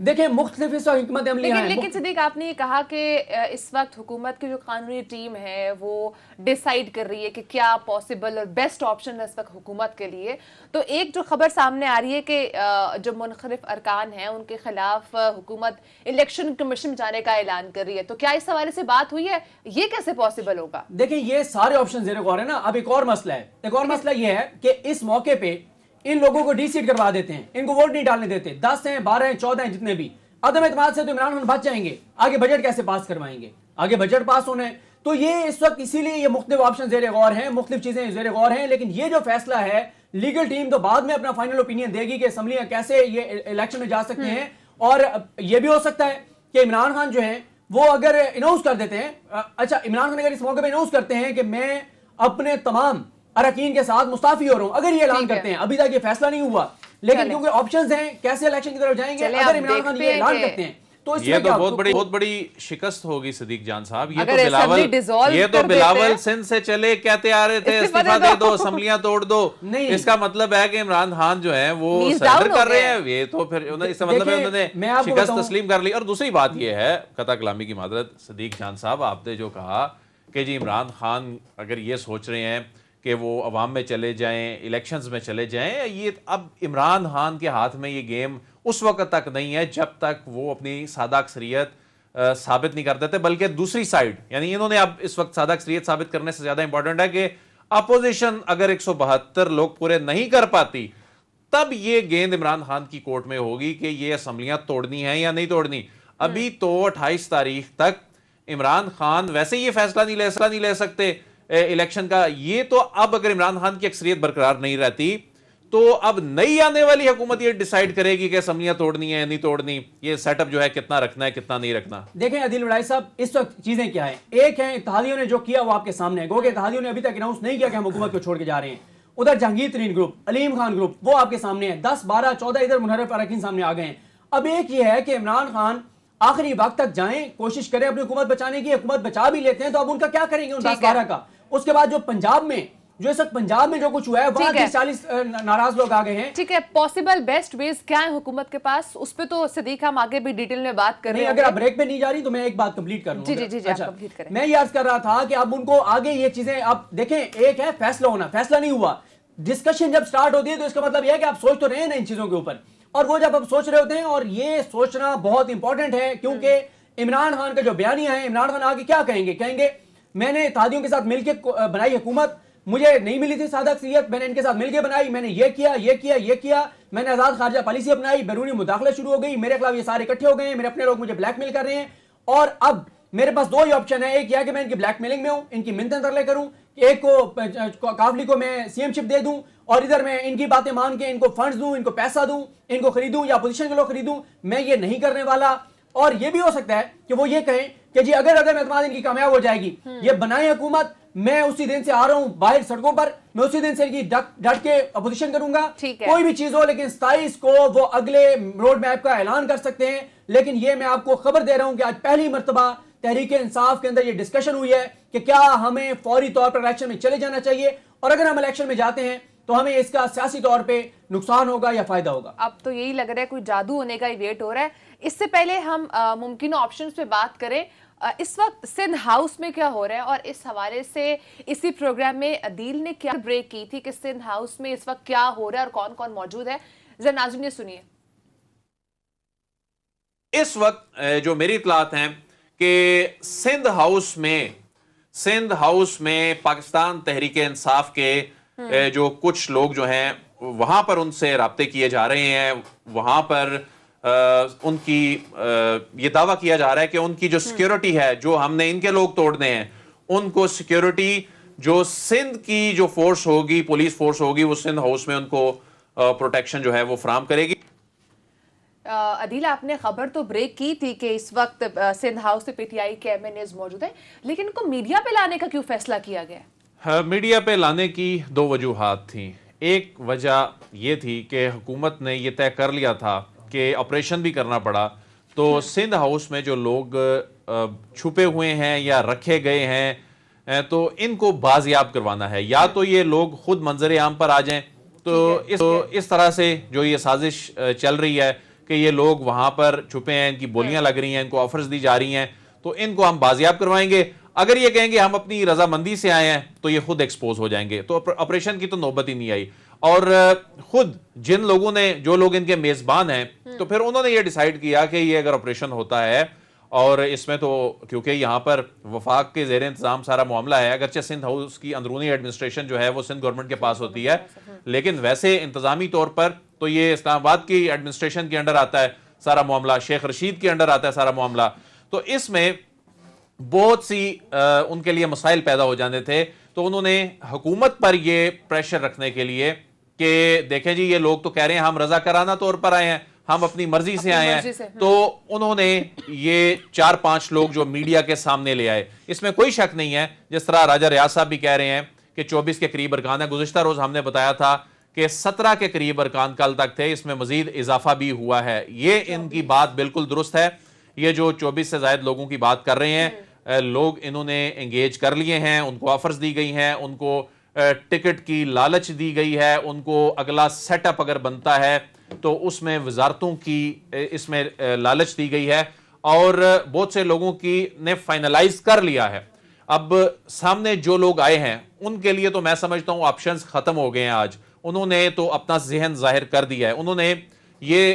دیکھیں مختلف اس وقت حکمت عملیاں ہیں. لیکن صدیق آپ نے یہ کہا کہ اس وقت حکومت کی جو قانونی ٹیم ہے وہ ڈیسائیڈ کر رہی ہے کہ کیا پاسبل اور بیسٹ آپشن ہے اس وقت حکومت کے لیے. تو ایک جو خبر سامنے آ رہی ہے کہ جو منحرف ارکان ہیں ان کے خلاف حکومت الیکشن کمیشن جانے کا اعلان کر رہی ہے. تو کیا اس حوالے سے بات ہوئی ہے؟ یہ کیسے پاسبل ہوگا؟ دیکھیں یہ سارے آپشن زیر غور ہے نا. اب ایک اور مسئلہ ہے. ایک اور مسئلہ یہ ہے کہ اس موقع پہ ان لوگوں کو ڈی سیٹ کروا دیتے ہیں, ان کو ووٹ نہیں ڈالنے دیتے. 10 ہیں, 12 ہیں, 14 ہیں, جتنے بھی عدم اعتماد سے تو عمران خان بچ جائیں گے. آگے بجٹ کیسے پاس کروائیں گے؟ آگے بجٹ پاس ہونا ہے. تو یہ اس وقت اسی لیے یہ مختلف آپشن زیر غور ہیں, مختلف چیزیں زیر غور ہیں. لیکن یہ جو فیصلہ ہے لیگل ٹیم تو بعد میں اپنا فائنل اوپینین دے گی کہ اسمبلیاں کیسے یہ الیکشن میں جا سکتے ہیں. اور یہ بھی ہو سکتا ہے کہ عمران خان جو ہیں وہ اگر اناؤنس کر دیتے ہیں, اچھا عمران خان اگر اس موقع پہ اناؤنس کرتے ہیں کہ میں اپنے تمام اراکین کے ساتھ مستعفی ہو رہا ہوں, اگر یہ اعلان کرتے ہیں, ابھی تک یہ فیصلہ نہیں ہوا لیکن کیونکہ آپشنز ہیں کیسے الیکشن کی طرف جائیں گے, اگر عمران خان یہ اعلان کرتے ہیں تو اس یہ میں تو بہت بڑی شکست ہوگی صدیق جان صاحب. یہ تو بلاول سندھ سے چلے کہتے آ رہے تھے استعفیٰ دے دو, اسمبلیاں توڑ دو. اس کا مطلب ہے کہ عمران خان جو ہیں وہ سرنڈر کر رہے ہیں. یہ تو پھر اس کا مطلب ہے انہوں نے شکست تسلیم کر لی. اور دوسری بات یہ ہے, قطع کلامی کی معذرت صدیق جان صاحب, آپ نے جو کہا کہ جی عمران خان اگر یہ سوچ رہے ہیں کہ وہ عوام میں چلے جائیں, الیکشنز میں چلے جائیں, یہ اب عمران خان کے ہاتھ میں یہ گیم اس وقت تک نہیں ہے جب تک وہ اپنی سادہ اکثریت ثابت نہیں کر دیتے. بلکہ دوسری سائیڈ یعنی انہوں نے اب اس وقت سادہ اکثریت ثابت کرنے سے زیادہ امپورٹنٹ ہے کہ اپوزیشن اگر 172 لوگ پورے نہیں کر پاتی تب یہ گیند عمران خان کی کورٹ میں ہوگی کہ یہ اسمبلیاں توڑنی ہیں یا نہیں توڑنی. ابھی تو 28 تاریخ تک عمران خان ویسے یہ فیصلہ نہیں لے سکتے الیکشن کا. یہ تو اب اگر عمران خان کی اکثریت برقرار نہیں رہتی تو اب نئی آنے والی حکومت یہ ڈیسائیڈ کرے گی کہ اسمبلیاں توڑنی ہے نہیں توڑنی, یہ سیٹ اپ جو ہے کتنا رکھنا ہے کتنا نہیں رکھنا. دیکھیں عدیل وڈائی صاحب, اس وقت چیزیں کیا ہیں. ایک ہے اتحادیوں نے جو کیا وہ آپ کے سامنے ہے, گو کہ اتحادیوں نے ابھی تک اناؤنس نہیں کیا کہ ہم حکومت کو چھوڑ کے جا رہے ہیں. ادھر جہانگیر ترین گروپ, علیم خان گروپ, وہ آپ کے سامنے ہے. 10 12 14 ادھر منحرف اراکین سامنے آ گئے ہیں. اب ایک یہ ہے کہ عمران خان آخری وقت تک جائیں, کوشش کریں اپنی حکومت بچانے کی. حکومت بچا بھی لیتے ہیں تو اب ان کا کیا کریں گے ان 10 12 کا. اس کے بعد جو پنجاب میں جو اس وقت پنجاب میں جو کچھ ہوا ہے وہاں 40 ناراض لوگ آ گئے ہیں. ٹھیک ہے, پاسبل بیسٹ ویز کیا ہے حکومت کے پاس, اس پہ تو صدیق ہم آگے بھی ڈیٹیل میں بات کر رہے ہیں. اگر آپ بریک پہ نہیں جا رہی تو میں ایک بات کمپلیٹ کر لوں. جی کمپلیٹ کریں. میں یہ عرض کر رہا تھا کہ اب ان کو آگے یہ چیزیں, آپ دیکھیں ایک ہے فیصلہ ہونا, فیصلہ نہیں ہوا. ڈسکشن جب سٹارٹ ہوتی ہے تو اس کا مطلب یہ ہے کہ آپ سوچ تو رہے ہیں نا ان چیزوں کے اوپر, اور وہ جب آپ سوچ رہے ہوتے ہیں, اور یہ سوچنا بہت امپورٹنٹ ہے کیونکہ عمران خان کا جو بیانیہ ہے, عمران خان آگے کیا کہیں گے میں نے اتحادیوں کے ساتھ مل کے بنائی حکومت, مجھے نہیں ملی تھی سادہ اکثریت, میں نے ان کے ساتھ مل کے بنائی, میں نے یہ کیا, میں نے آزاد خارجہ پالیسی اپنائی, بیرونی مداخلت شروع ہو گئی, میرے خلاف یہ سارے اکٹھے ہو گئے ہیں, میرے اپنے لوگ مجھے بلیک میل کر رہے ہیں. اور اب میرے پاس دو ہی آپشن ہے, ایک یہ کہ میں ان کی بلیک میلنگ میں ہوں, ان کی منتیں ترلے کروں, ایک کو کافلی کو میں سی ایم شپ دے دوں, اور ادھر میں ان کی باتیں مان کے ان کو فنڈز دوں, ان کو پیسہ دوں, ان کو خریدوں یا اپوزیشن کے لوگ خریدوں. میں یہ نہیں کرنے والا. اور یہ بھی ہو سکتا ہے کہ وہ یہ کہیں کہ جی اگر عدم اعتماد ان کی کامیاب ہو جائے گی, یہ بنائیں حکومت, میں اسی دن سے آ رہا ہوں باہر سڑکوں پر, میں اسی دن سے ان کی ڈٹ کے اپوزیشن کروں گا, کوئی بھی چیز ہو. لیکن 27 کو وہ اگلے روڈ میپ کا اعلان کر سکتے ہیں. لیکن یہ میں آپ کو خبر دے رہا ہوں کہ آج پہلی مرتبہ تحریک انصاف کے اندر یہ ڈسکشن ہوئی ہے کہ کیا ہمیں فوری طور پر الیکشن میں چلے جانا چاہیے, اور اگر ہم الیکشن میں جاتے ہیں تو ہمیں اس کا سیاسی طور پہ نقصان ہوگا یا فائدہ ہوگا. اب تو یہی لگ رہا ہے کوئی جادو ہونے کا ہی ویٹ ہو رہا ہے. اس سے پہلے ہم ممکنہ آپشنز پہ بات کریں. اس وقت سندھ ہاؤس میں کیا ہو رہا ہے, اور اس حوالے سے اسی پروگرام میں عدیل نے کیا بریک کی تھی کہ سندھ ہاؤس میں اس وقت کیا ہو رہا ہے اور کون کون موجود ہے. ذرا ناظرین یہ سنیے. اس وقت جو میری اطلاعات ہیں کہ سندھ ہاؤس میں پاکستان تحریک انصاف کے جو کچھ لوگ جو ہیں وہاں پر ان سے رابطے کیے جا رہے ہیں. وہاں پر ان کی یہ دعویٰ کیا جا رہا ہے کہ ان کی جو سیکیورٹی ہے, جو ہم نے ان کے لوگ توڑنے ہیں, ان کو سیکیورٹی جو سندھ کی جو فورس ہوگی, پولیس فورس ہوگی, وہ سندھ ہاؤس میں ان کو پروٹیکشن جو ہے وہ فراہم کرے گی. عدیل آپ نے خبر تو بریک کی تھی کہ اس وقت سندھ ہاؤس سے پی ٹی آئی کے ایم این ایز موجود ہیں, لیکن ان کو میڈیا پہ لانے کا کیوں فیصلہ کیا گیا؟ میڈیا پہ لانے کی دو وجوہات تھیں. ایک وجہ یہ تھی کہ حکومت نے یہ طے کر لیا تھا کہ آپریشن بھی کرنا پڑا, تو سندھ ہاؤس میں جو لوگ چھپے ہوئے ہیں یا رکھے گئے ہیں تو ان کو بازیاب کروانا ہے. یا تو یہ لوگ خود منظر عام پر آ جائیں, تو اس طرح سے جو یہ سازش چل رہی ہے کہ یہ لوگ وہاں پر چھپے ہیں, ان کی بولیاں لگ رہی ہیں, ان کو آفرز دی جا رہی ہیں, تو ان کو ہم بازیاب کروائیں گے. اگر یہ کہیں گے ہم اپنی رضامندی سے آئے ہیں تو یہ خود ایکسپوز ہو جائیں گے. تو آپریشن کی تو نوبت ہی نہیں آئی. اور خود جن لوگوں نے, جو لوگ ان کے میزبان ہیں, تو پھر انہوں نے یہ ڈیسائیڈ کیا کہ یہ اگر آپریشن ہوتا ہے, اور اس میں تو کیونکہ یہاں پر وفاق کے زیر انتظام سارا معاملہ ہے, اگرچہ سندھ ہاؤس کی اندرونی ایڈمنسٹریشن جو ہے وہ سندھ گورنمنٹ کے پاس ہوتی ہے, لیکن ویسے انتظامی طور پر تو یہ اسلام آباد کی ایڈمنسٹریشن کے انڈر آتا ہے سارا معاملہ, شیخ رشید کے انڈر آتا ہے سارا معاملہ. تو اس میں بہت سی ان کے لیے مسائل پیدا ہو جانے تھے. تو انہوں نے حکومت پر یہ پریشر رکھنے کے لیے کہ دیکھیں جی یہ لوگ تو کہہ رہے ہیں ہم رضا کرانہ طور پر آئے ہیں, ہم اپنی مرضی سے آئے ہیں, تو انہوں نے یہ 4-5 لوگ جو میڈیا کے سامنے لے آئے. اس میں کوئی شک نہیں ہے, جس طرح راجہ ریاض صاحب بھی کہہ رہے ہیں کہ 24 کے قریب ارکان ہے. گزشتہ روز ہم نے بتایا تھا کہ 17 کے قریب ارکان کل تک تھے, اس میں مزید اضافہ بھی ہوا ہے. یہ ان کی بات بالکل درست ہے. یہ جو 24 سے زائد لوگوں کی بات کر رہے ہیں, لوگ انہوں نے انگیج کر لیے ہیں, ان کو آفرز دی گئی ہیں, ان کو ٹکٹ کی لالچ دی گئی ہے, ان کو اگلا سیٹ اپ اگر بنتا ہے تو اس میں وزارتوں کی اس میں لالچ دی گئی ہے, اور بہت سے لوگوں کی نے فائنلائز کر لیا ہے. اب سامنے جو لوگ آئے ہیں ان کے لیے تو میں سمجھتا ہوں آپشنز ختم ہو گئے ہیں. آج انہوں نے تو اپنا ذہن ظاہر کر دیا ہے. انہوں نے یہ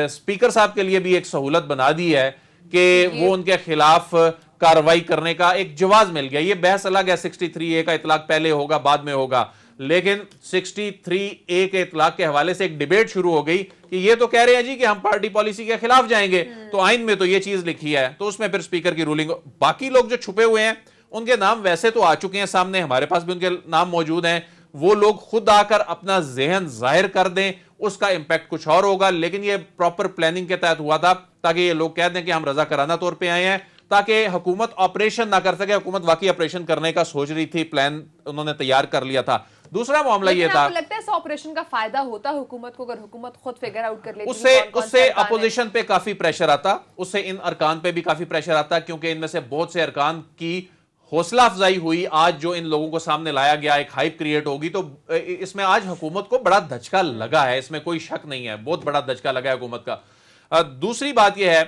اسپیکر صاحب کے لیے بھی ایک سہولت بنا دی ہے کہ وہ ان کے خلاف کارروائی کرنے کا ایک جواز مل گیا. یہ بحث الگ ہے, 63A کا اطلاق پہلے ہوگا بعد میں ہوگا, لیکن 63A کے اطلاق کے حوالے سے ایک ڈیبیٹ شروع ہو گئی کہ یہ تو کہہ رہے ہیں جی کہ ہم پارٹی پالیسی کے خلاف جائیں گے, تو آئین میں تو یہ چیز لکھی ہے. تو اس میں پھر اسپیکر کی رولنگ. باقی لوگ جو چھپے ہوئے ہیں ان کے نام ویسے تو آ چکے ہیں سامنے, ہمارے پاس بھی ان کے نام موجود ہیں. وہ لوگ خود آ کر اپنا ذہن ظاہر کر دیں, اس کا امپیکٹ کچھ اور ہوگا. لیکن یہ پراپر پلاننگ کے تحت ہوا تھا تاکہ یہ لوگ کہہ دیں کہ ہم رضا کرانہ طور پہ آئے ہیں, تاکہ حکومت آپریشن نہ کر سکے. حکومت واقعی آپریشن کرنے کا سوچ رہی تھی, پلان انہوں نے تیار کر لیا تھا. دوسرا معاملہ یہ تھا, لگتا ہے اس آپریشن کا فائدہ ہوتا حکومت کو اگر حکومت خود فگر آؤٹ کر لیتی, اس سے اپوزیشن پہ کافی پریشر آتا, اس سے ان ارکان پہ بھی کافی پریشر آتا, کیونکہ ان میں سے بہت سے ارکان کی حوصلہ افزائی ہوئی. آج جو ان لوگوں کو سامنے لایا گیا, ایک ہائپ کریٹ ہوگی, تو اس میں آج حکومت کو بڑا دھچکا لگا ہے, اس میں کوئی شک نہیں ہے, بہت بڑا دھچکا لگا ہے حکومت کا. دوسری بات یہ ہے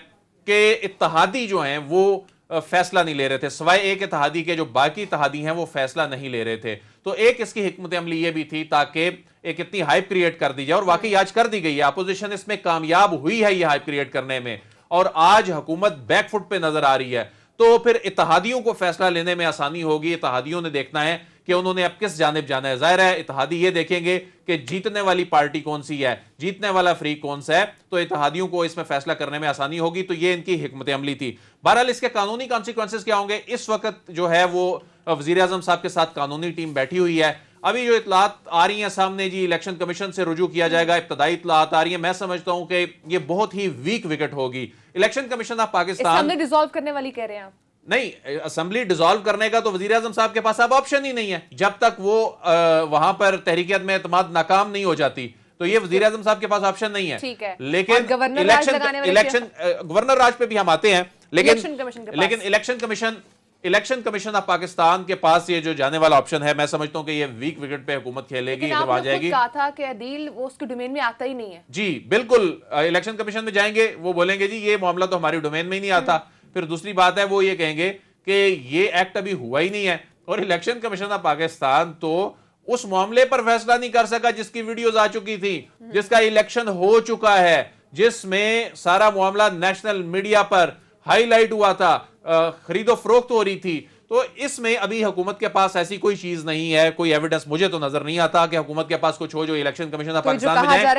کہ اتحادی جو ہیں وہ فیصلہ نہیں لے رہے تھے, سوائے ایک اتحادی کے جو باقی اتحادی ہیں وہ فیصلہ نہیں لے رہے تھے. تو ایک اس کی حکمت عملی یہ بھی تھی تاکہ ایک اتنی ہائپ کریٹ کر دی جائے, اور واقعی آج کر دی گئی ہے. اپوزیشن اس میں کامیاب ہوئی ہے یہ ہائپ کریٹ کرنے میں, اور آج حکومت بیک فٹ پہ نظر آ رہی ہے. تو پھر اتحادیوں کو فیصلہ لینے میں آسانی ہوگی. اتحادیوں نے دیکھنا ہے کہ انہوں نے اب کس جانب جانا ہے. ظاہر ہے اتحادی یہ دیکھیں گے کہ جیتنے والی پارٹی کون سی ہے, جیتنے والا فریق کون سا ہے, تو اتحادیوں کو اس میں فیصلہ کرنے میں آسانی ہوگی. تو یہ ان کی حکمت عملی تھی. بہرحال اس کے قانونی کانسیکوینسز کیا ہوں گے, اس وقت جو ہے وہ وزیر اعظم صاحب کے ساتھ قانونی ٹیم بیٹھی ہوئی ہے. ابھی جو اطلاعات آ رہی ہیں سامنے, جی الیکشن کمیشن سے رجوع کیا جائے گا, ابتدائی اطلاعات آ رہی ہیں. میں سمجھتا ہوں کہ یہ بہت ہی ویک وکٹ ہوگی. Election commission of Pakistan assembly dissolve کرنے والی کہہ رہے ہیں آپ؟ نہیں, اسمبلی ڈیزالو کرنے کا تو وزیر اعظم صاحب کے پاس اب آپشن ہی نہیں ہے. جب تک وہ وہاں پر تحریک عدم اعتماد ناکام نہیں ہو جاتی تو یہ وزیر اعظم صاحب کے پاس آپشن نہیں ہے. لیکن گورنر راج پہ بھی ہم آتے ہیں, لیکن الیکشن کمیشن آف پاکستان کے پاس یہ جو جانے والا آپشن ہے, میں سمجھتا ہوں کہ یہ ویک وکٹ پہ حکومت کھیلے گی جب آ جائے گی. کہا تھا کہ عدیل وہ اس کے ڈومین میں آتا ہی نہیں ہے. جی بالکل, الیکشن کمیشن میں جائیں گے, وہ بولیں گے جی یہ معاملہ تو ہماری ڈومین میں ہی نہیں آتا. پھر دوسری بات ہے وہ یہ کہیں گے کہ یہ ایکٹ ابھی ہوا ہی نہیں ہے, اور الیکشن کمیشن آف پاکستان تو اس معاملے پر فیصلہ نہیں کر سکا جس کی ویڈیوز آ چکی تھی, جس کا الیکشن ہو چکا ہے, جس میں سارا معاملہ نیشنل میڈیا پر ہائی لائٹ ہوا تھا, خرید و فروخت ہو رہی تھی. تو اس میں ابھی حکومت کے پاس ایسی کوئی چیز نہیں ہے, کوئی ایویڈنس مجھے تو نظر نہیں آتا کہ حکومت کے پاس کچھ ہو جو الیکشن کمیشن آف پاکستان میں جائیں.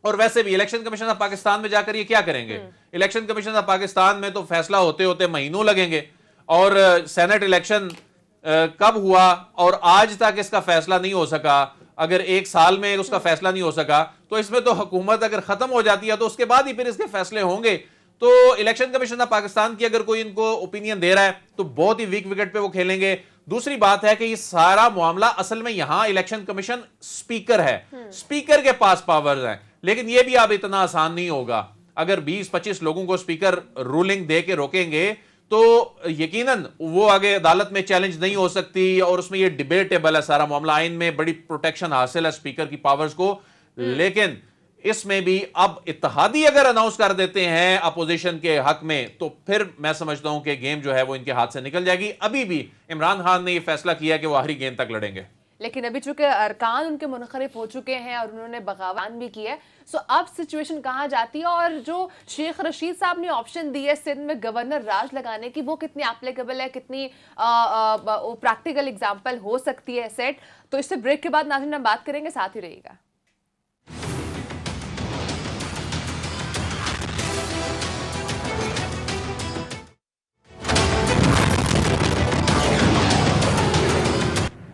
اور ویسے بھی الیکشن کمیشن آف پاکستان میں جا کر یہ کیا کریں گے؟ الیکشن کمیشن آف پاکستان میں تو فیصلہ ہوتے ہوتے مہینوں لگیں گے, اور سینٹ الیکشن کب ہوا اور آج تک اس کا فیصلہ نہیں ہو سکا. اگر ایک سال میں اس کا فیصلہ نہیں ہو سکا تو اس میں تو حکومت اگر ختم ہو جاتی ہے تو اس کے بعد ہی پھر اس کے فیصلے ہوں گے. تو الیکشن کمیشن آف پاکستان کی اگر کوئی ان کو اوپینین دے رہا ہے تو بہت ہی ویک وکٹ پہ وہ کھیلیں گے. دوسری بات ہے کہ یہ سارا معاملہ اصل میں یہاں الیکشن کمیشن سپیکر ہے, سپیکر کے پاس پاورز ہیں, لیکن یہ بھی اب اتنا آسان نہیں ہوگا. اگر 20-25 لوگوں کو سپیکر رولنگ دے کے روکیں گے تو یقیناً وہ آگے عدالت میں چیلنج نہیں ہو سکتی, اور اس میں یہ ڈیبیٹیبل ہے سارا معاملہ. آئین میں بڑی پروٹیکشن حاصل ہے سپیکر کی پاورز کو, لیکن اس میں بھی اب اتحادی اگر اناؤنس کر دیتے ہیں اپوزیشن کے حق میں تو پھر میں سمجھتا ہوں کہ گیم جو ہے وہ ان کے ہاتھ سے نکل جائے گی. ابھی بھی عمران خان نے یہ فیصلہ کیا کہ وہ آخری گیند تک لڑیں گے, لیکن ابھی چونکہ ارکان ان کے منخرف ہو چکے ہیں اور انہوں نے بغاوت بھی کی ہے, سو اب سچویشن کہاں جاتی ہے؟ اور جو شیخ رشید صاحب نے آپشن دی ہے سندھ میں گورنر راج لگانے کی, وہ کتنی اپلیکیبل ہے, کتنی پریکٹیکل ایگزامپل ہو سکتی ہے سیٹ؟ تو اس سے بریک کے بعد ناظرین ہم بات کریں گے, ساتھ ہی رہے گا.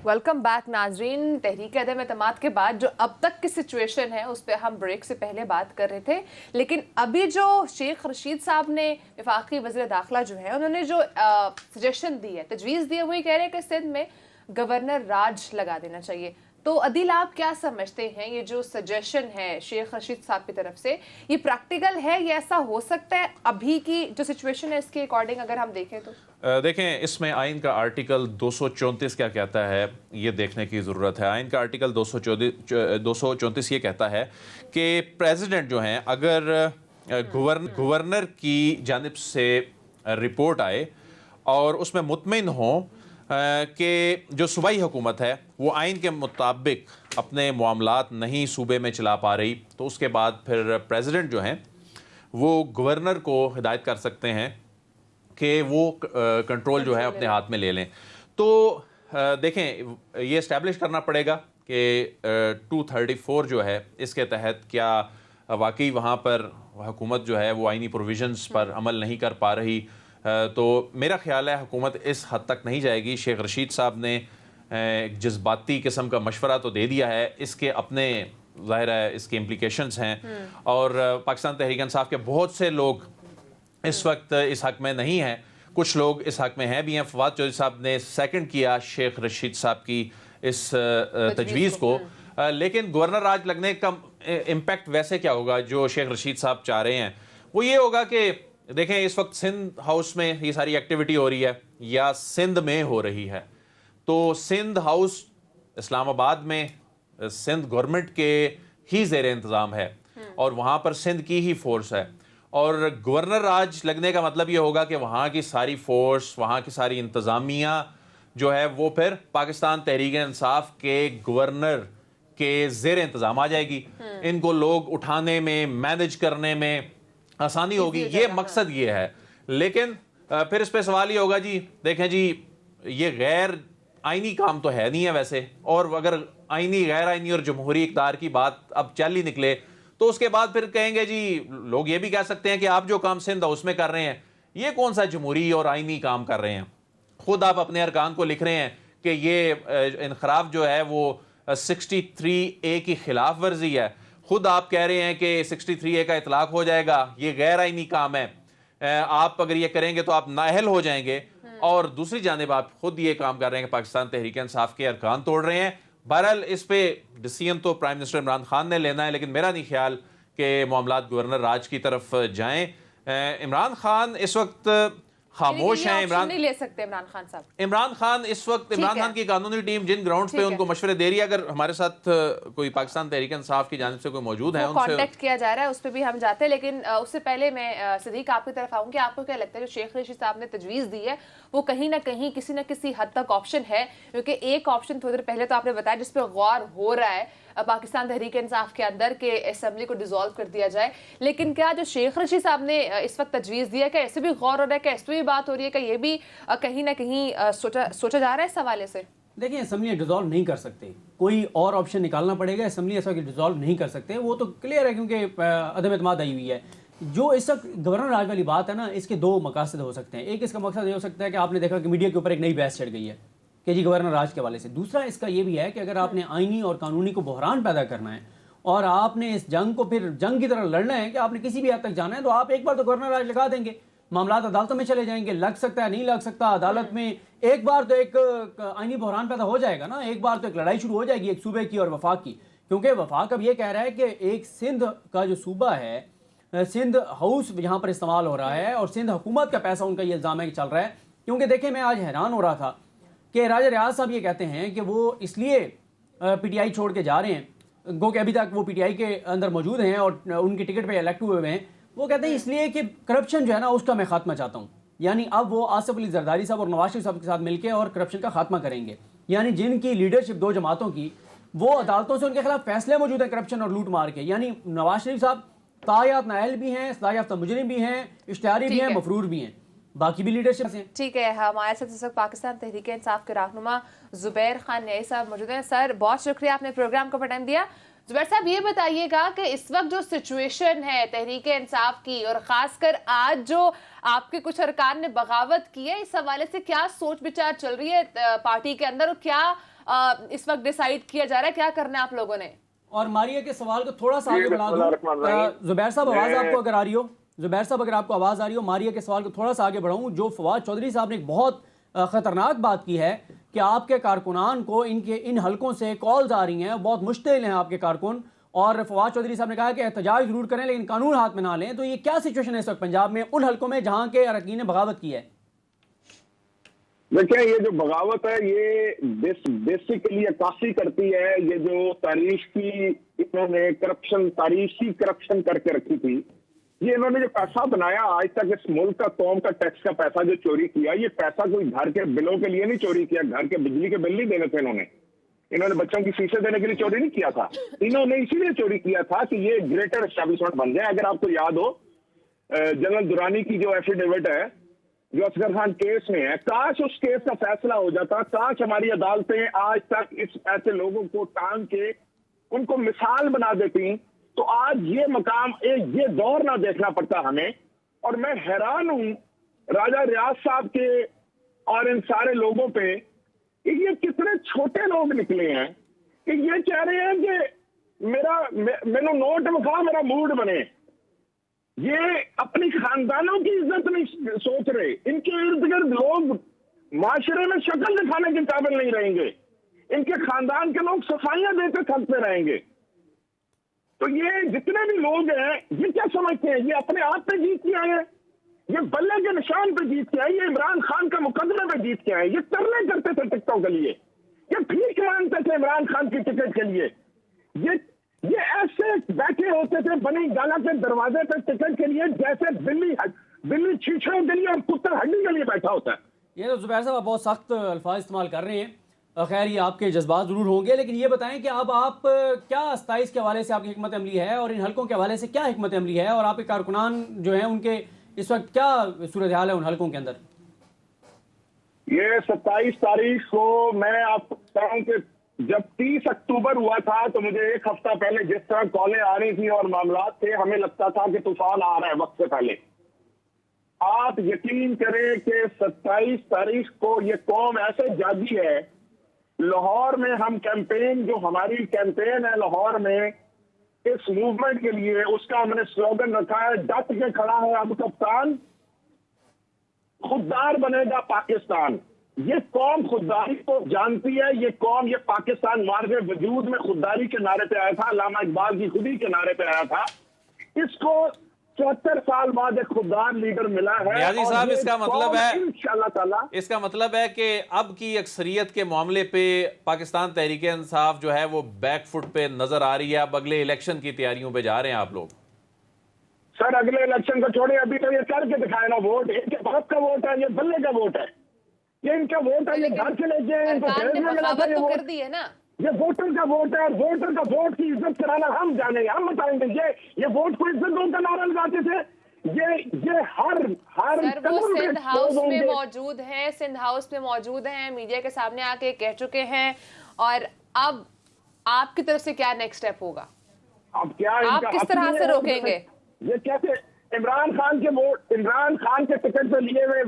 ویلکم بیک ناظرین. تحریک عدم اعتماد کے بعد جو اب تک کی سچویشن ہے اس پہ ہم بریک سے پہلے بات کر رہے تھے, لیکن ابھی جو شیخ رشید صاحب نے, وفاقی وزیر داخلہ جو ہے, انہوں نے جو سجیشن دی ہے, تجویز دی ہے, وہی کہہ رہے ہیں کہ سندھ میں گورنر راج لگا دینا چاہیے. تو عدیل آپ کیا سمجھتے ہیں یہ جو سجیشن ہے شیخ رشید صاحب کی طرف سے, یہ پریکٹیکل ہے, یہ ایسا ہو سکتا ہے ابھی کی جو سچویشن ہے اس کے اکارڈنگ اگر ہم دیکھیں تو؟ دیکھیں اس میں آئین کا آرٹیکل 234 کیا کہتا ہے یہ دیکھنے کی ضرورت ہے. آئین کا آرٹیکل 234 یہ کہتا ہے کہ پریزیڈنٹ جو ہیں اگر گورنر کی جانب سے رپورٹ آئے اور اس میں مطمئن ہوں کہ جو صوبائی حکومت ہے وہ آئین کے مطابق اپنے معاملات نہیں صوبے میں چلا پا رہی, تو اس کے بعد پھر پریزیڈنٹ جو ہیں وہ گورنر کو ہدایت کر سکتے ہیں کہ وہ کنٹرول جو ہے اپنے ہاتھ میں لے لیں. تو دیکھیں یہ اسٹیبلش کرنا پڑے گا کہ 234 جو ہے اس کے تحت کیا واقعی وہاں پر حکومت جو ہے وہ آئینی پروویژنز پر عمل نہیں کر پا رہی. تو میرا خیال ہے حکومت اس حد تک نہیں جائے گی. شیخ رشید صاحب نے ایک جذباتی قسم کا مشورہ تو دے دیا ہے, اس کے اپنے ظاہر ہے اس کے امپلیکیشنز ہیں, اور پاکستان تحریک انصاف کے بہت سے لوگ اس وقت اس حق میں نہیں ہیں, کچھ لوگ اس حق میں ہیں بھی ہیں. فواد چودھری صاحب نے سیکنڈ کیا شیخ رشید صاحب کی اس تجویز کو, لیکن گورنر راج لگنے کا امپیکٹ ویسے کیا ہوگا جو شیخ رشید صاحب چاہ رہے ہیں وہ یہ ہوگا کہ دیکھیں اس وقت سندھ ہاؤس میں یہ ساری ایکٹیویٹی ہو رہی ہے یا سندھ میں ہو رہی ہے, تو سندھ ہاؤس اسلام آباد میں سندھ گورنمنٹ کے ہی زیر انتظام ہے اور وہاں پر سندھ کی ہی فورس ہے, اور گورنر راج لگنے کا مطلب یہ ہوگا کہ وہاں کی ساری فورس, وہاں کی ساری انتظامیہ جو ہے وہ پھر پاکستان تحریک انصاف کے گورنر کے زیر انتظام آ جائے گی. ان کو لوگ اٹھانے میں, مینج کرنے میں آسانی ہوگی, یہ مقصد یہ ہے. لیکن پھر اس پہ سوال یہ ہوگا جی دیکھیں جی یہ غیر آئینی کام تو ہے نہیں ہے ویسے, اور اگر آئینی غیر آئینی اور جمہوری اقدار کی بات اب چل ہی نکلے تو اس کے بعد پھر کہیں گے جی لوگ یہ بھی کہہ سکتے ہیں کہ آپ جو کام سندھ ہاؤس میں کر رہے ہیں یہ کون سا جمہوری اور آئینی کام کر رہے ہیں. خود آپ اپنے ارکان کو لکھ رہے ہیں کہ یہ انخراف جو ہے وہ 63A کی خلاف ورزی ہے, خود آپ کہہ رہے ہیں کہ 63A کا اطلاق ہو جائے گا, یہ غیر آئینی کام ہے, آپ اگر یہ کریں گے تو آپ نااہل ہو جائیں گے, اور دوسری جانب آپ خود یہ کام کر رہے ہیں کہ پاکستان تحریک انصاف کے ارکان توڑ رہے ہیں. بہرحال اس پہ ڈیسیژن تو پرائم منسٹر عمران خان نے لینا ہے, لیکن میرا نہیں خیال کہ معاملات گورنر راج کی طرف جائیں. عمران خان اس وقت خاموش ہیں. عمران نہیں لے سکتے عمران خان صاحب. عمران خان اس وقت عمران خان کی قانونی ٹیم جن گراؤنڈز پہ ان کو مشورے دے رہی ہے, اگر ہمارے ساتھ کوئی پاکستان تحریک انصاف کی جانب سے کوئی موجود ہے ان سے کانٹیکٹ کیا جا رہا ہے, اس پہ بھی ہم جاتے ہیں. لیکن اس سے پہلے میں صدیق آپ کی طرف آؤں گی. آپ کو کیا لگتا ہے جو شیخ رشید صاحب نے تجویز دی ہے وہ کہیں نہ کہیں کسی نہ کسی حد تک آپشن ہے؟ کیونکہ ایک آپشن تھوڑی دیر پہلے تو آپ نے بتایا جس پہ غور ہو رہا ہے پاکستان تحریک انصاف کے اندر کہ اسمبلی کو ڈیزالو کر دیا جائے, لیکن کیا جو شیخ رشید صاحب نے اس وقت تجویز دیا کہ ایسے بھی غور ہو رہا ہے کہ ایسے بھی بات ہو رہی ہے کہ یہ بھی کہیں نہ کہیں سوچا جا رہا ہے اس حوالے سے؟ دیکھیں اسمبلی ڈیزالو نہیں کر سکتے, کوئی اور آپشن نکالنا پڑے گا. اسمبلی ایسا کہ ڈیزالو نہیں کر سکتے, وہ تو کلیئر ہے کیونکہ عدم اعتماد آئی ہوئی ہے. جو اس وقت گورنر راج والی بات ہے نا, اس کے دو مقاصد ہو سکتے ہیں. ایک اس کا مقصد یہ ہو سکتا ہے کہ آپ نے دیکھا کہ میڈیا کے اوپر ایک نئی بحث چڑھ گئی ہے کہ جی گورنر راج کے حوالے سے. دوسرا اس کا یہ بھی ہے کہ اگر آپ نے آئینی اور قانونی کو بحران پیدا کرنا ہے اور آپ نے اس جنگ کو پھر جنگ کی طرح لڑنا ہے کہ آپ نے کسی بھی حد تک جانا ہے, تو آپ ایک بار تو گورنر راج لگا دیں گے, معاملات عدالتوں میں چلے جائیں گے, لگ سکتا ہے نہیں لگ سکتا عدالت میں, ایک بار تو ایک آئینی بحران پیدا ہو جائے گا نا, ایک بار تو ایک لڑائی شروع ہو جائے گی ایک صوبے کی اور وفاق کی. کیونکہ وفاق اب یہ کہہ رہا ہے کہ ایک سندھ کا جو صوبہ ہے, سندھ ہاؤس یہاں پر استعمال ہو رہا ہے اور سندھ حکومت کا پیسہ ان کا یہ الزام ہے کہ چل رہا ہے. کیونکہ دیکھیں میں آج حیران ہو رہا تھا کہ راجہ ریاض صاحب یہ کہتے ہیں کہ وہ اس لیے پی ٹی آئی چھوڑ کے جا رہے ہیں, گو کہ ابھی تک وہ پی ٹی آئی کے اندر موجود ہیں اور ان کے ٹکٹ پہ الیکٹ ہوئے ہیں، وہ کہتے ہیں اس لیے کہ کرپشن جو ہے نا اس کا میں خاتمہ چاہتا ہوں. یعنی اب وہ آصف علی زرداری صاحب اور نواز شریف صاحب کے ساتھ مل کے اور کرپشن کا خاتمہ کریں گے. یعنی جن کی لیڈرشپ دو جماعتوں کی، وہ عدالتوں سے ان کے خلاف فیصلے موجود ہیں کرپشن اور لوٹ مار کے. یعنی نواز شریف صاحب تایات نائل بھی ہیں، سزا یافتہ مجرم بھی ہیں، اشتہاری بھی ہیں، مفرور بھی ہیں، باقی بھی لیڈرشپ ہیں. ٹھیک ہے، ہمارے ساتھ اس وقت پاکستان تحریک انصاف کے رہنما زبیر خان نیائی صاحب موجود ہیں. سر بہت شکریہ، آپ نے پروگرام کو ٹائم دیا. زبیر صاحب یہ بتائیے گا کہ اس وقت جو سچویشن ہے تحریک انصاف کی، اور خاص کر آج جو آپ کے کچھ ارکان نے بغاوت کی ہے، اس حوالے سے کیا سوچ بچار چل رہی ہے پارٹی کے اندر، اور کیا اس وقت ڈیسائیڈ کیا جا رہا ہے، کیا کرنا ہے آپ لوگوں نے؟ اور ماریہ کے سوال کو تھوڑا سا آگے بڑھا دوں. زبیر صاحب آواز آپ کو اگر آ رہی ہو، زبیر صاحب اگر آپ کو آواز آ رہی ہو، ماریہ کے سوال کو تھوڑا سا آگے بڑھاؤں. جو فواد چودھری صاحب نے ایک بہت خطرناک بات کی ہے کہ آپ کے کارکنان کو ان حلقوں سے کالز آ رہی ہیں، بہت مشتعل ہیں آپ کے کارکن، اور فواد چودھری صاحب نے کہا کہ احتجاج ضرور کریں لیکن قانون ہاتھ میں نہ لیں. تو یہ کیا سچویشن ہے اس وقت پنجاب میں ان حلقوں میں جہاں کے اراکین نے بغاوت کی ہے؟ دیکھیں، یہ جو بغاوت ہے یہ بیسیکلی عکاسی کرتی ہے یہ جو تاریخ کی انہوں نے تاریخی کرپشن کر کے رکھی تھی. یہ انہوں نے جو پیسہ بنایا آج تک اس ملک کا، قوم کا ٹیکس کا پیسہ جو چوری کیا، یہ پیسہ کوئی گھر کے بلوں کے لیے نہیں چوری کیا، گھر کے بجلی کے بل نہیں دینے تھے انہوں نے بچوں کی فیسیں دینے کے لیے چوری نہیں کیا تھا. انہوں نے اسی لیے چوری کیا تھا کہ یہ گریٹر اسٹیبلشمنٹ بن جائے. اگر آپ کو یاد ہو جنرل درانی کی جو ایفیڈیوٹ ہے جو اصغر خان کیس میں ہے، کاش اس کیس کا فیصلہ ہو جاتا، کاش ہماری عدالتیں آج تک اس ایسے لوگوں کو ٹانگ کے ان کو مثال بنا دیتی تو آج یہ مقام یہ دور نہ دیکھنا پڑتا ہمیں. اور میں حیران ہوں راجہ ریاض صاحب کے اور ان سارے لوگوں پہ کہ یہ کتنے چھوٹے لوگ نکلے ہیں کہ یہ کہہ رہے ہیں کہ میرا نوٹ مکھا میرا موڈ بنے. یہ اپنی خاندانوں کی عزت نہیں سوچ رہے. ان کے ارد گرد لوگ معاشرے میں شکل دکھانے کے قابل نہیں رہیں گے. ان کے خاندان کے لوگ صفائیاں دیتے تھکتے رہیں گے. تو یہ جتنے بھی لوگ ہیں یہ کیا سمجھتے ہیں؟ یہ اپنے آپ پہ جیت کے آئے ہیں، یہ بلے کے نشان پہ جیت کے آئے، یہ عمران خان کا مقدمے پہ جیت کے آئے. یہ ترلے کرتے تھے ٹکٹوں کے لیے، یہ بھیک مانگتے تھے عمران خان کی ٹکٹ کے لیے. یہ ایسے بیٹھے ہوتے تھے بنی گالا کے دروازے پہ ٹکٹ کے لیے جیسے بلی چھیچڑوں کے لیے اور کتا ہڈی کے لیے بیٹھا ہوتا ہے. یہ تو زبیر صاحب بہت سخت الفاظ استعمال کر رہے ہیں. خیر یہ آپ کے جذبات ضرور ہوں گے، لیکن یہ بتائیں کہ اب آپ کیا 27 کے حوالے سے آپ کی حکمت عملی ہے اور ان حلقوں کے حوالے سے کیا حکمت عملی ہے، اور آپ کے کارکنان جو ہیں ان کے اس وقت کیا صورتحال ہے ان حلقوں کے اندر؟ یہ 27 تاریخ کو میں آپ کو بتاؤں کہ جب 30 اکتوبر ہوا تھا تو مجھے ایک ہفتہ پہلے جس طرح کالیں آ رہی تھی اور معاملات تھے، ہمیں لگتا تھا کہ طوفان آ رہا ہے وقت سے پہلے. آپ یقین کریں کہ 27 تاریخ کو یہ قوم ایسے جاگی ہے. لاہور میں ہم کیمپین، جو ہماری کیمپین ہے لاہور میں اس موومنٹ کے لیے، اس کا ہم نے سلوگن رکھا ہے ڈٹ کے کھڑا ہے اب کپتان، خوددار بنے گا پاکستان. یہ قوم خودداری کو جانتی ہے. یہ قوم، یہ پاکستان مارگ وجود میں خودداری کے نعرے پہ آیا تھا، علامہ اقبال کی خودی کے نعرے پہ آیا تھا. اس کو 74 سال بعد ایک خوددار لیڈر ملا ہے. نیازی صاحب اس کا مطلب ہے انشاءاللہ تعالی، اس کا مطلب ہے کہ اب کی اکثریت کے معاملے پہ پاکستان تحریک انصاف جو ہے وہ بیک فٹ پہ نظر آ رہی ہے. اب اگلے الیکشن کی تیاریوں پہ جا رہے ہیں آپ لوگ. سر اگلے الیکشن کو چھوڑے، ابھی تو یہ کر کے دکھائے نا ووٹ. ان کے باپ کا ووٹ ہے، یہ بلے کا ووٹ ہے، یہ ان کا ووٹ ہے، یہ گھر سے لے کے یہ ووٹر کا ووٹ ہے. اور ووٹر کا ووٹ کی عزت کرانا ہم جانے گے، ہم بتائیں گے. یہ ووٹ کو عزت دو کا نعرہ لگاتے تھے. یہ ہر سندھ ہاؤس میں موجود ہیں، سندھ ہاؤس میں موجود ہیں، میڈیا کے سامنے آ کے کہہ چکے ہیں. اور اب آپ کی طرف سے کیا نیکسٹ اسٹیپ ہوگا؟ اب کیا آپ کس طرح سے روکیں گے؟ یہ کیسے عمران خان کے ووٹ، عمران خان کے ٹکٹ پہ لیے ہوئے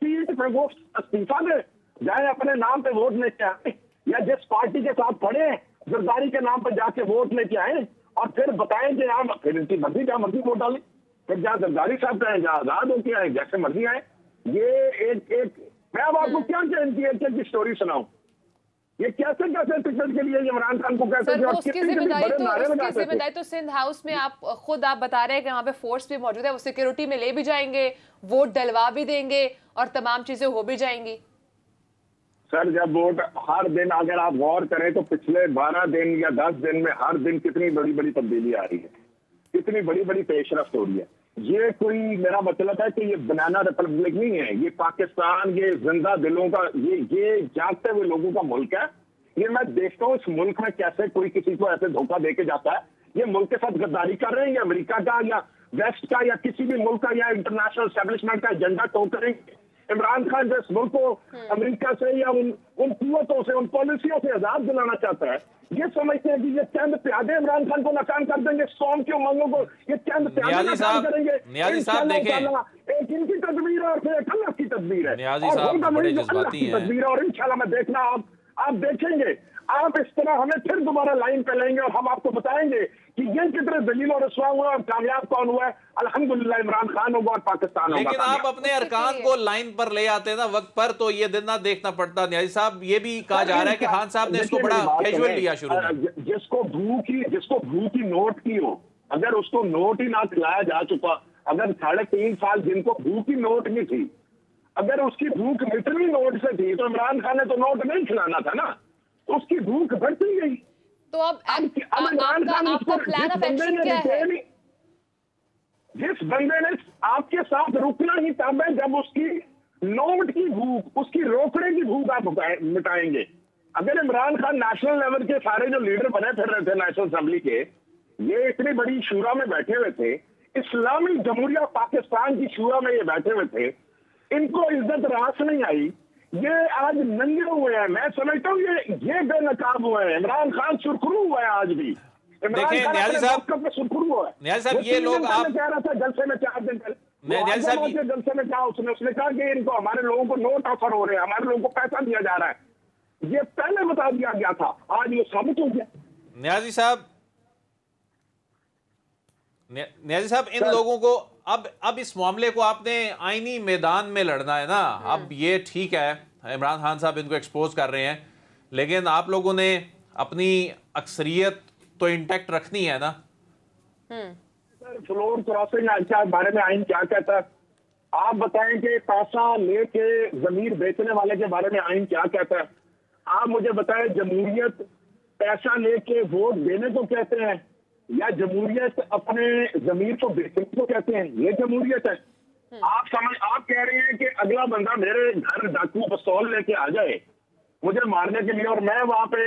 سیٹ پہ وہ استعفیٰ دے جائیں، اپنے نام پہ ووٹ لے کے آئیں، یا جس پارٹی کے ساتھ پڑھے زرداری کے نام پہ جا کے ووٹ لے کے آئیں اور پھر بتائیں کہ ہم پھر ان کی مرضی جہاں مرضی ووٹ ڈالیں، پھر جہاں زرداری صاحب کہیں جہاں آزاد ہو کے آئیں، جیسے مرضی آئیں. یہ ایک میں اب آپ کو کیا کی اسٹوری سناؤں. یہ کیسے ٹکٹ کے لیے عمران خان کو کیسے اس کی ذمہ داری تو سندھ ہاؤس میں آپ خود بتا رہے ہیں کہ وہاں پہ فورس بھی موجود ہے، وہ سیکیورٹی میں لے بھی جائیں گے، ووٹ ڈلوا بھی دیں گے اور تمام چیزیں ہو بھی جائیں گی. سر جب ووٹ ہر دن اگر آپ غور کریں تو پچھلے 12 دن یا 10 دن میں ہر دن کتنی بڑی بڑی تبدیلی آ رہی ہے، کتنی بڑی بڑی پیش رفت ہو رہی ہے. یہ کوئی میرا مطلب ہے کہ یہ بنانا ریپبلک نہیں ہے، یہ پاکستان، یہ زندہ دلوں کا، یہ جاگتے ہوئے لوگوں کا ملک ہے. یہ میں دیکھتا ہوں اس ملک میں کیسے کوئی کسی کو ایسے دھوکہ دے کے جاتا ہے. یہ ملک کے ساتھ غداری کر رہے ہیں، یا امریکہ کا یا ویسٹ کا یا کسی بھی ملک کا یا انٹرنیشنل اسٹیبلشمنٹ کا ایجنڈا ٹو کریں گے. عمران خان جو اس ملک کو امریکہ سے یا ان قوتوں سے، ان پالیسیوں سے آزاد دلانا چاہتا ہے، یہ سمجھتے ہیں کہ یہ چند پیادے عمران خان کو ناکام کر دیں گے، قوم کی امنگوں کو یہ چند پیادے ناکام کریں گے. نیازی صاحب دیکھیں، ایک ان کی تدبیر ہے اور پھر ایک اللہ کی تدبیر ہے. نیازی صاحب بڑے جذباتی ہیں. تدبیر ہے اور انشاءاللہ میں دیکھنا آپ دیکھیں گے، آپ اس طرح ہمیں پھر دوبارہ لائن پہ لیں گے اور ہم آپ کو بتائیں گے کہ یہ کتنے ذلیل اور رسوا ہوا اور کامیاب کون ہوا ہے. الحمدللہ عمران خان ہوگا اور پاکستان ہوگا. لیکن آپ اپنے ارکان کو لائن پر لے آتے نا وقت پر، تو یہ دن نہ دیکھنا پڑتا. نیازی صاحب یہ بھی کہا جا رہا ہے کہ خان صاحب نے اس کو بڑا کیجول لیا شروع میں. جس کو بھوک کی نوٹ کی ہو، اگر اس کو نوٹ ہی نہ کھلایا جا چکا، اگر 3.5 سال جن کو بھوک کی نوٹ نہیں تھی، اگر اس کی بھوک لٹرلی نوٹ سے تھی، تو عمران خان نے تو نوٹ نہیں کھلانا تھا نا. اس کی بھوک بڑھتی گئی. تو اب عمران خان آپ کا پلان آف ایکشن کیا ہے؟ جس بندے نے آپ کے ساتھ رکنا ہی تب ہے جب اس کی نوٹ کی بھوک، اس کی روکڑے کی بھوک آپ مٹائیں گے. اگر عمران خان نیشنل لیول کے سارے جو لیڈر بنے پھر رہے تھے نیشنل اسمبلی کے، یہ اتنی بڑی شورا میں بیٹھے ہوئے تھے، اسلامی جمہوریہ پاکستان کی شورا میں یہ بیٹھے ہوئے تھے، ان کو عزت راس نہیں آئی، یہ آج ننگے ہوئے ہیں. میں سمجھتا ہوں یہ بے نقاب ہوئے ہیں. عمران خان سرخرو ہوا ہے آج بھی. دیکھیں نیازی صاحب، سرخرو ہوا ہے. نیازی صاحب یہ لوگ آپ کہہ رہا تھا جلسے میں 4 دن پہلے، نیازی صاحب جلسے میں کہا اس نے کہا کہ ان کو ہمارے لوگوں کو نوٹ آفر ہو رہے ہیں، ہمارے لوگوں کو پیسہ دیا جا رہا ہے. یہ پہلے بتا دیا گیا تھا، آج یہ ثابت ہو گیا. نیازی صاحب ان لوگوں کو اب اس معاملے کو آپ نے آئینی میدان میں لڑنا ہے نا. اب یہ ٹھیک ہے عمران خان صاحب ان کو ایکسپوز کر رہے ہیں، لیکن آپ لوگوں نے اپنی اکثریت تو انٹیکٹ رکھنی ہے نا. فلور کراسنگ کے بارے میں آئین کیا کہتا ہے؟ آپ بتائیں کہ پیسہ لے کے ضمیر بیچنے والے کے بارے میں آئین کیا کہتا ہے؟ آپ مجھے بتائیں جمہوریت پیسہ لے کے ووٹ دینے کو کہتے ہیں یا جمہوریت اپنے ضمیر کو بیچنے کو کہتے ہیں؟ یہ جمہوریت ہے. آپ کہہ رہے ہیں کہ اگلا بندہ میرے گھر ڈاکو پستول لے کے آ جائے مجھے مارنے کے لیے، اور میں وہاں پہ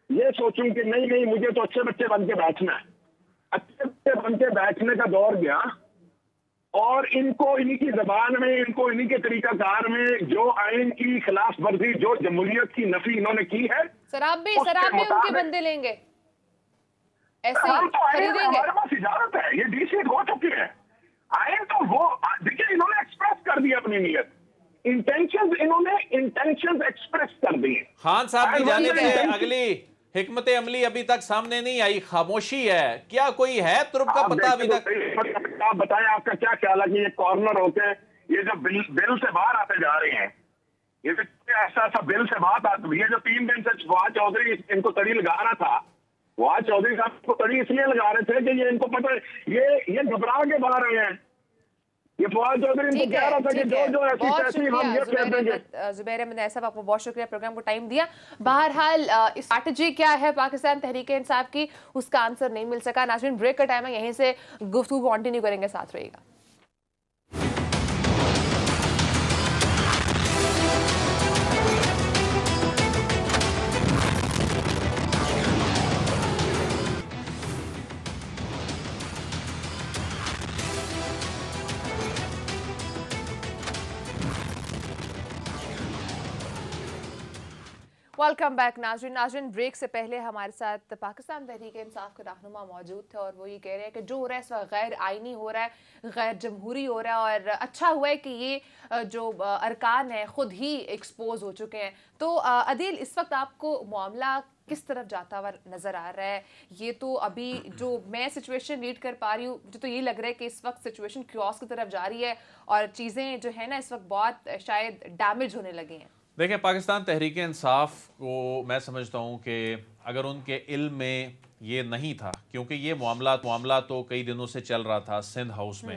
یہ سوچوں کہ نہیں مجھے تو اچھے بچے بن کے بیٹھنا ہے. اچھے بچے بن کے بیٹھنے کا دور گیا، اور ان کو انہی کی زبان میں، ان کو انہی کے طریقہ کار میں جو آئین کی خلاف ورزی، جو جمہوریت کی نفی انہوں نے کی ہے، سر آپ بھی ان کے بندے لیں گے، ایسے ہی خریدیں گے؟ ہمارے پاس اجازت ہے، یہ ڈی سی ہو چکی ہے. آئین تو وہ دیکھیں انہوں نے ایکسپریس کر دیا اپنی نیت، انہوں نے انٹینشنز ایکسپریس کر دی. خان صاحب کی جانب سے اگلی حکمت عملی ابھی تک سامنے نہیں آئی، خاموشی ہے. کیا کوئی ہے ترک کا پتہ ابھی تک؟ آپ بتائیں آپ کا کیا خیال ہے کہ یہ کارنر ہوتے یہ جو بل سے باہر آتے جا رہے ہیں، یہ ایسا بل سے بات آتی ہے، یہ جو 3 دن سے فواد چودھری ان کو تڑی لگا رہا تھا، فواد چودھری صاحب کو تڑی اس لیے لگا رہے تھے کہ یہ ان کو پتہ یہ گھبرا کے باہر آئے ہیں. یہ فواد چودھری ان کو کہہ رہا تھا کہ جو ایسی تیسی ہم یہ کہہ دیں گے. زبیر احمد صاحب آپ کو بہت شکریہ پروگرام کو ٹائم دیا. بہرحال اسٹریٹجی کیا ہے پاکستان تحریک انصاف کی، اس کا آنسر نہیں مل سکا. ناظرین بریک کا ٹائم ہے، یہیں سے گفتگو کنٹینیو کریں گے، ساتھ رہیے گا. ویلکم بیک ناظرین بریک سے پہلے ہمارے ساتھ پاکستان تحریک انصاف کے رہنما موجود تھے، اور وہ یہ کہہ رہے ہیں کہ جو ہو رہا ہے اس وقت غیر آئینی ہو رہا ہے، غیر جمہوری ہو رہا ہے، اور اچھا ہوا ہے کہ یہ جو ارکان ہیں خود ہی ایکسپوز ہو چکے ہیں. تو عدیل، اس وقت آپ کو معاملہ کس طرف جاتا ہوا نظر آ رہا ہے؟ یہ تو ابھی جو میں سچویشن ریڈ کر پا رہی ہوں، مجھے تو یہ لگ رہا ہے کہ اس وقت سچویشن کیوس کی طرف جا رہی ہے اور چیزیں جو ہے نا اس وقت بہت شاید ڈیمیج ہونے لگی ہیں. دیکھیں پاکستان تحریک انصاف کو میں سمجھتا ہوں کہ اگر ان کے علم میں یہ نہیں تھا، کیونکہ یہ معاملہ تو کئی دنوں سے چل رہا تھا سندھ ہاؤس میں،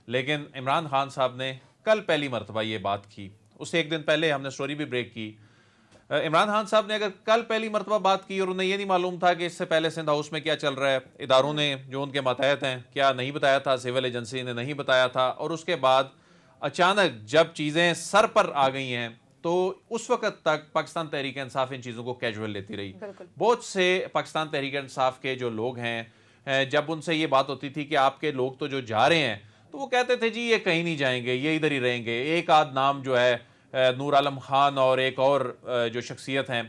لیکن عمران خان صاحب نے کل پہلی مرتبہ یہ بات کی. اس سے ایک دن پہلے ہم نے سٹوری بھی بریک کی. عمران خان صاحب نے اگر کل پہلی مرتبہ بات کی اور انہیں یہ نہیں معلوم تھا کہ اس سے پہلے سندھ ہاؤس میں کیا چل رہا ہے، اداروں نے جو ان کے ماتحت ہیں کیا نہیں بتایا تھا، سول ایجنسی نے نہیں بتایا تھا، اور اس کے بعد اچانک جب چیزیں سر پر آ گئی ہیں تو اس وقت تک پاکستان تحریک انصاف ان چیزوں کو کیجول لیتی رہی. بہت سے پاکستان تحریک انصاف کے جو لوگ ہیں جب ان سے یہ بات ہوتی تھی کہ آپ کے لوگ تو جو جا رہے ہیں تو وہ کہتے تھے جی یہ کہیں نہیں جائیں گے، یہ ادھر ہی رہیں گے. ایک آدھ نام جو ہے نور عالم خان اور ایک اور جو شخصیت ہیں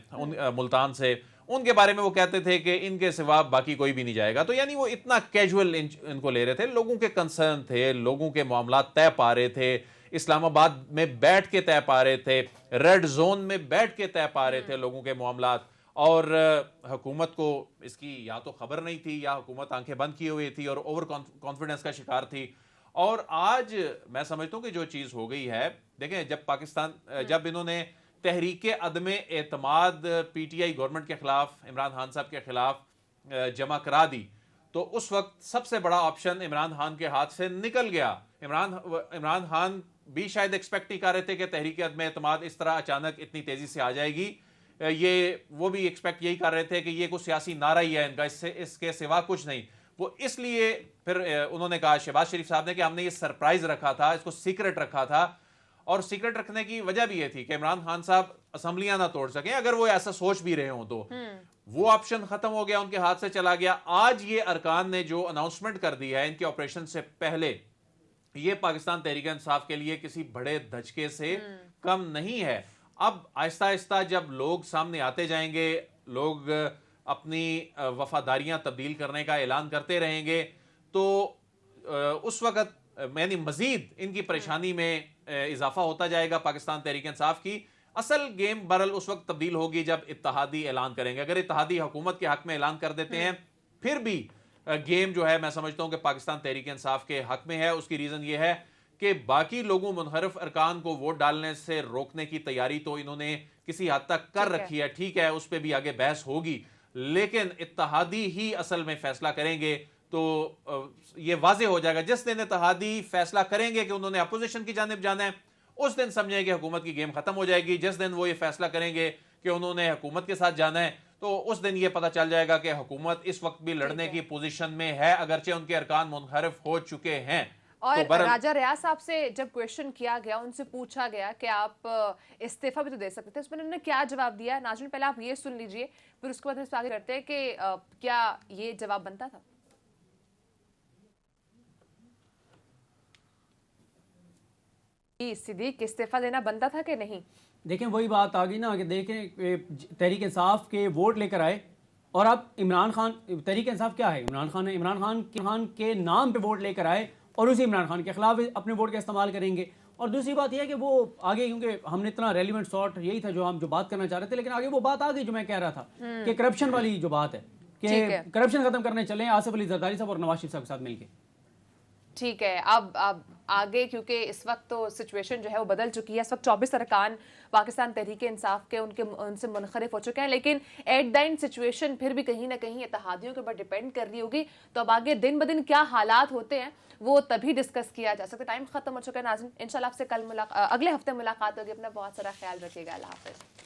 ملتان سے، ان کے بارے میں وہ کہتے تھے کہ ان کے سوا باقی کوئی بھی نہیں جائے گا. تو یعنی وہ اتنا کیجول ان کو لے رہے تھے. لوگوں کے کنسرن تھے، لوگوں کے معاملات طے پا رہے تھے، اسلام آباد میں بیٹھ کے طے پا رہے تھے، ریڈ زون میں بیٹھ کے طے پا رہے تھے لوگوں کے معاملات. اور حکومت کو اس کی یا تو خبر نہیں تھی یا حکومت آنکھیں بند کی ہوئی تھی اور اوور کانفیڈنس کا شکار تھی. اور آج میں سمجھتا ہوں کہ جو چیز ہو گئی ہے، دیکھیں جب انہوں نے تحریک عدم اعتماد پی ٹی آئی گورنمنٹ کے خلاف، عمران خان صاحب کے خلاف جمع کرا دی تو اس وقت سب سے بڑا آپشن عمران خان کے ہاتھ سے نکل گیا. عمران خان بھی شاید ایکسپیکٹ نہیں کر رہے تھے کہ تحریک عدم اعتماد اس طرح اچانک اتنی تیزی سے آ جائے گی. وہ بھی ایکسپیکٹ یہی کر رہے تھے کہ یہ کوئی سیاسی نعرہ ہی ہے ان کا، اس کے سوا کچھ نہیں. وہ اس لیے پھر انہوں نے کہا، شہباز شریف صاحب نے، کہ ہم نے یہ سرپرائز رکھا تھا، اس کو سیکرٹ رکھا تھا. اور سیکرٹ رکھنے کی وجہ بھی یہ تھی کہ عمران خان صاحب اسمبلیاں نہ توڑ سکیں. اگر وہ ایسا سوچ بھی رہے ہوں تو وہ آپشن ختم ہو گیا، ان کے ہاتھ سے چلا گیا. آج یہ ارکان نے جو اناؤنسمنٹ کر دی ہے ان کے آپریشن سے پہلے، یہ پاکستان تحریک انصاف کے لیے کسی بڑے دھچکے سے کم نہیں ہے. اب آہستہ آہستہ جب لوگ سامنے آتے جائیں گے، لوگ اپنی وفاداریاں تبدیل کرنے کا اعلان کرتے رہیں گے، تو اس وقت یعنی مزید ان کی پریشانی میں اضافہ ہوتا جائے گا پاکستان تحریک انصاف کی. اصل گیم برل اس وقت تبدیل ہوگی جب اتحادی اعلان کریں گے. اگر اتحادی حکومت کے حق میں اعلان کر دیتے ہیں پھر بھی گیم جو ہے میں سمجھتا ہوں کہ پاکستان تحریک انصاف کے حق میں ہے. اس کی ریزن یہ ہے کہ باقی لوگوں منحرف ارکان کو ووٹ ڈالنے سے روکنے کی تیاری تو انہوں نے کسی حد تک کر رکھی ہے. ٹھیک ہے، اس پہ بھی آگے بحث ہوگی، لیکن اتحادی ہی اصل میں فیصلہ کریں گے. تو یہ واضح ہو جائے گا جس دن اتحادی فیصلہ کریں گے کہ انہوں نے اپوزیشن کی جانب جانا ہے، اس دن سمجھیں کہ حکومت کی گیم ختم ہو جائے گی. جس دن وہ یہ فیصلہ کریں گے کہ انہوں نے حکومت کے ساتھ جانا ہے تو اس دن یہ پتہ چل جائے گا کہ حکومت اس وقت بھی لڑنے کی پوزیشن میں ہے، اگرچہ ان کے ارکان منحرف ہو چکے ہیں. اور راجہ ریاض صاحب سے جب کویشچن کیا گیا، ان سے پوچھا گیا کہ آپ استعفیٰ بھی تو دے سکتے تھے، اس میں انہوں نے کیا جواب دیا؟ ناظرین پہلے آپ یہ سن لیجئے، پھر اس کے بعد ہم اس پہ آگے کرتے ہیں کہ کیا یہ جواب بنتا تھا. صدیق، استعفیٰ دینا بنتا تھا کہ نہیں؟ دیکھیں وہی بات آ گئی نا کہ دیکھیں تحریک انصاف کے ووٹ لے کر آئے، اور اب عمران خان، تحریک انصاف کیا ہے؟ عمران خان ہے. عمران خان کے نام پہ ووٹ لے کر آئے اور اسی عمران خان کے خلاف اپنے ووٹ کا استعمال کریں گے. اور دوسری بات یہ ہے کہ وہ آگے، کیونکہ ہم نے اتنا ریلیونٹ سارٹ یہی تھا جو ہم بات کرنا چاہ رہے تھے، لیکن آگے وہ بات آ گئی جو میں کہہ رہا تھا کہ کرپشن والی جو بات ہے کہ کرپشن ختم کرنے چلیں آصف علی زرداری صاحب اور نواز شریف صاحب کے ساتھ مل کے. ٹھیک ہے، اب آگے کیونکہ اس وقت تو سچویشن جو ہے وہ بدل چکی ہے. اس وقت 24 ارکان پاکستان تحریک انصاف کے ان سے منحرف ہو چکے ہیں، لیکن ایٹ دا اینڈ سچویشن پھر بھی کہیں نہ کہیں اتحادیوں کے اوپر ڈیپینڈ کر رہی ہوگی. تو اب آگے دن بدن کیا حالات ہوتے ہیں وہ تبھی ڈسکس کیا جا سکتا ہے. ٹائم ختم ہو چکا ہے ناظرین، انشاءاللہ آپ سے اگلے ہفتے ملاقات ہوگی. اپنا بہت سارا خیال رکھیے گا. اللہ حافظ.